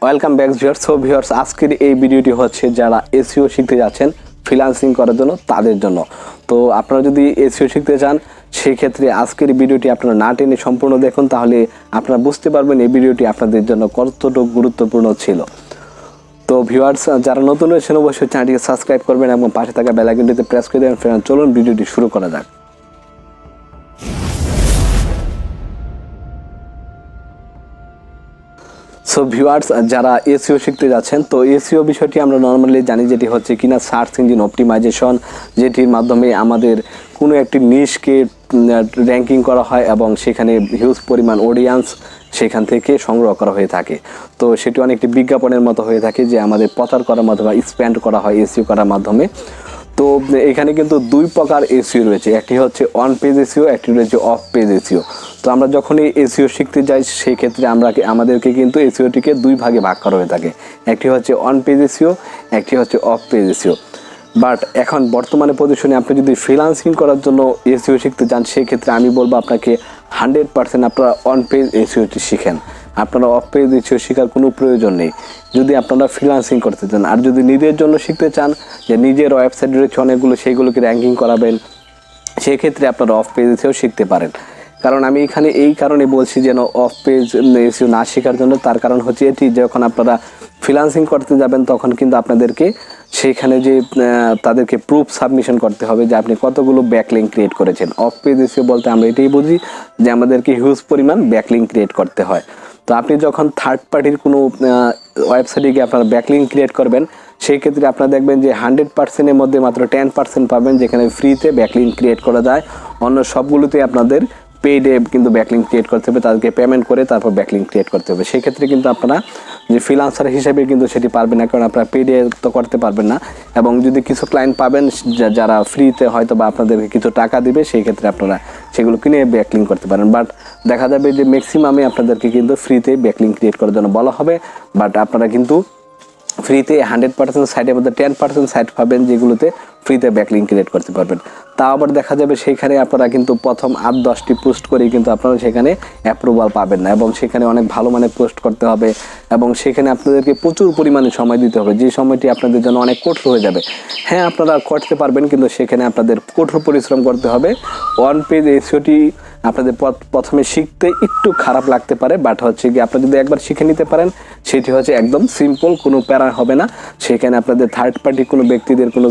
Welcome back viewers. So viewers, আজকের এই ভিডিওটি হচ্ছে যারা এসইও শিখতে যাচ্ছেন ফ্রিল্যান্সিং করার জন্য তাদের জন্য। তো আপনারা যদি এসইও শিখতে চান সেই ক্ষেত্রে আজকের ভিডিওটি আপনারা না টেনে সম্পূর্ণ দেখুন, তাহলে আপনারা বুঝতে পারবেন এই ভিডিওটি আপনাদের জন্য কতটুকু গুরুত্বপূর্ণ ছিল। তো ভিউয়ার্স, যারা নতুন রয়েছেন অবশ্যই চ্যানেলটিকে সাবস্ক্রাইব করবেন এবং পাশে থাকা বেল আইকনটিতে প্রেস করে দেবেন। ফ্রেন্ড, চলুন ভিডিওটি শুরু করা যাক। সো ভিউয়ার্স, যারা এসইও শিখতে যাচ্ছেন, তো এসইও বিষয়টি আমরা নর্মালি জানি যেটি হচ্ছে কিনা সার্চ ইঞ্জিন অপটিমাইজেশন, যেটির মাধ্যমে আমাদের কোনো একটি নিশকে র্যাঙ্কিং করা হয় এবং সেখানে হিউজ পরিমাণ অডিয়েন্স সেখান থেকে সংগ্রহ করা হয়ে থাকে। তো সেটি অনেকটি বিজ্ঞাপনের মতো হয়ে থাকে যে আমাদের প্রচার করার মাধ্যমে বা স্প্যান্ড করা হয় এসইও করার মাধ্যমে। তো এখানে কিন্তু দুই প্রকার এসইও রয়েছে, একটি হচ্ছে অন পেজ এসইও, একটি রয়েছে অফ পেজ এসইও। তো আমরা যখনই এসইও শিখতে যাই সেই ক্ষেত্রে আমাদেরকে কিন্তু এসইওটিকে দুই ভাগে ভাগ করা হয়ে থাকে, একটি হচ্ছে অন পেজ এসইও, একটি হচ্ছে অফ পেজ এসইও। বাট এখন বর্তমানে পজিশনে আপনি যদি ফ্রিল্যান্সিং করার জন্য এসইও শিখতে চান সেই ক্ষেত্রে আমি বলবো আপনাকে 100% আপনারা অন পেজ এসইওটি শিখেন। আপনারা অফ পেজ এসইও শেখার কোনো প্রয়োজন নেই যদি আপনারা ফ্রিল্যান্সিং করতে চান। আর যদি নিজের জন্য শিখতে চান, যে নিজের ওয়েবসাইট রয়েছে অনেকগুলো, সেইগুলোকে র্যাঙ্কিং করাবেন, সেই ক্ষেত্রে আপনারা অফ পেজ এসইও শিখতে পারেন। কারণ আমি এখানে এই কারণে বলছি যেন অফ পেজ এসইও না শেখার জন্য, তার কারণ হচ্ছে এটি, যখন আপনারা ফ্রিল্যান্সিং করতে যাবেন তখন কিন্তু আপনাদেরকে সেইখানে যে তাদেরকে প্রুফ সাবমিশন করতে হবে যে আপনি কতগুলো ব্যাকলিঙ্ক ক্রিয়েট করেছেন। অফ পেজ এসইও বলতে আমরা এটাই বুঝি যে আমাদেরকে হিউজ পরিমাণ ব্যাকলিঙ্ক ক্রিয়েট করতে হয়। তো আপনি যখন থার্ড পার্টির কোনো ওয়েবসাইটে গিয়ে আপনারা ব্যাকলিঙ্ক ক্রিয়েট করবেন সেই ক্ষেত্রে আপনারা দেখবেন যে 100%-এর মধ্যে মাত্র 10% পাবেন যেখানে ফ্রিতে ব্যাকলিঙ্ক ক্রিয়েট করা যায়। অন্য সবগুলোতে আপনাদের পেইডে কিন্তু ব্যাকলিঙ্ক ক্রিয়েট করতে হবে, তাদেরকে পেমেন্ট করে তারপর ব্যাকলিঙ্ক ক্রিয়েট করতে হবে। সেই ক্ষেত্রে কিন্তু আপনারা যে ফ্রিল্যান্সার হিসেবে কিন্তু সেটি পারবেন না, কারণ আপনারা পেইডে তো করতে পারবেন না। এবং যদি কিছু ক্লায়েন্ট পাবেন যারা ফ্রিতে হয়তো বা আপনাদেরকে কিছু টাকা দিবে, সেই ক্ষেত্রে আপনারা সেগুলো কিনে ব্যাকলিঙ্ক করতে পারেন। বাট দেখা যাবে যে ম্যাক্সিমামে আপনাদেরকে কিন্তু ফ্রিতে ব্যাকলিঙ্ক ক্রিয়েট করার জন্য বলা হবে। বাট আপনারা কিন্তু ফ্রিতে 100% সাইটের মধ্যে 10% সাইট পাবেন যেগুলোতে ফ্রিতে ব্যাকলিঙ্ক ক্রিয়েট করতে পারবেন। তাও আবার দেখা যাবে সেইখানে আপনারা কিন্তু প্রথম 8-10টি পোস্ট করেই কিন্তু আপনারা সেখানে অ্যাপ্রুভাল পাবেন না, এবং সেখানে অনেক ভালো মানের পোস্ট করতে হবে এবং সেখানে আপনাদেরকে প্রচুর পরিমাণে সময় দিতে হবে, যে সময়টি আপনাদের জন্য অনেক কঠোর হয়ে যাবে। হ্যাঁ, আপনারা করতে পারবেন, কিন্তু সেখানে আপনাদের কঠোর পরিশ্রম করতে হবে। ওয়ান পেজ এসইওটি আপনাদের প্রথমে শিখতে একটু খারাপ লাগতে পারে, বাট হচ্ছে কি আপনারা যদি একবার শিখে নিতে পারেন সেটি হচ্ছে একদম সিম্পল, কোনো প্যারা হবে না। সেখানে আপনাদের থার্ড পার্টি কোনো ব্যক্তিদের কোনো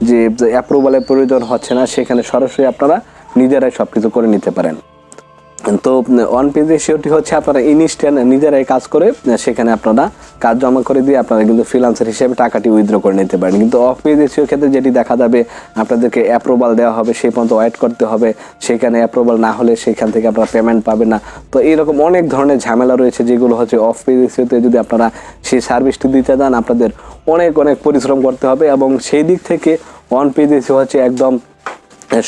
যে অ্যাপ্রুভালের প্রয়োজন হচ্ছে না, সেখানে সরাসরি আপনারা নিজেরাই সব কিছু করে নিতে পারেন। তো অন পেজ এসইওটি হচ্ছে আপনারা ইনস্ট্যান্ট নিজেরাই কাজ করে সেখানে আপনারা কাজ জমা করে দিয়ে আপনারা কিন্তু ফ্রিল্যান্সার হিসেবে টাকাটি উইথড্র করে নিতে পারেন। কিন্তু অফ পেজ এসইও ক্ষেত্রে যেটি দেখা যাবে আপনাদেরকে অ্যাপ্রুভাল দেওয়া হবে, সেই পর্যন্ত ওয়েট করতে হবে, সেখানে অ্যাপ্রুভাল না হলে সেখান থেকে আপনারা পেমেন্ট পাবেন না। তো এরকম অনেক ধরনের ঝামেলা রয়েছে যেগুলো হচ্ছে অফ পেজ এসইওতে যদি আপনারা সেই সার্ভিসটি দিতে যান আপনাদের অনেক পরিশ্রম করতে হবে। এবং সেই দিক থেকে অন পেজ এসইও হচ্ছে একদম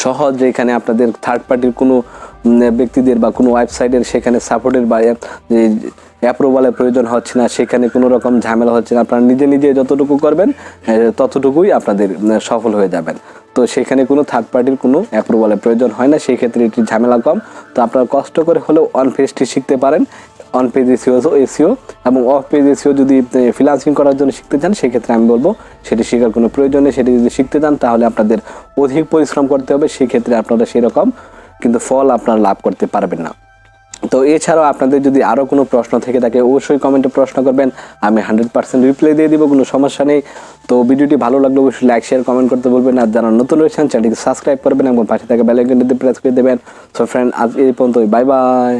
সহজ, যেখানে আপনাদের থার্ড পার্টির কোনো ব্যক্তিদের বা কোনো ওয়েবসাইটের সেখানে সাপোর্টের বা যে অ্যাপ্রুভালের প্রয়োজন হচ্ছে না, সেখানে কোনো রকম ঝামেলা হচ্ছে না। আপনারা নিজে যতটুকু করবেন ততটুকুই আপনাদের সফল হয়ে যাবেন। তো সেখানে কোনো থার্ড পার্টির কোনো অ্যাপ্রুভালের প্রয়োজন হয় না, সেই ক্ষেত্রে এটি ঝামেলা কম। তো আপনারা কষ্ট করে হলেও অন পেজটি শিখতে পারেন, অন পেজ এসইও এবং অফ পেজ এসইও যদি ফ্রিল্যান্সিং করার জন্য শিখতে চান সেক্ষেত্রে আমি বলবো সেটি শেখার কোনো প্রয়োজন নেই। সেটি যদি শিখতে চান তাহলে আপনাদের অধিক পরিশ্রম করতে হবে, সেক্ষেত্রে আপনারা সেরকম কিন্তু ফল আপনারা লাভ করতে পারবেন না। তো এছাড়াও আপনাদের যদি আরও কোনো প্রশ্ন থেকে থাকে অবশ্যই কমেন্টে প্রশ্ন করবেন, আমি 100% রিপ্লাই দিয়ে দিব, কোনো সমস্যা নেই। তো ভিডিওটি ভালো লাগলে অবশ্যই লাইক শেয়ার কমেন্ট করতে বলবেন, আর যারা নতুন রয়েছেন চ্যানেলটিকে সাবস্ক্রাইব করবেন এবং পাশে থাকা বেল আইকনটিতে প্রেস করে দেবেন। সো ফ্রেন্ড, আজ এই পর্যন্তই, বাই বাই।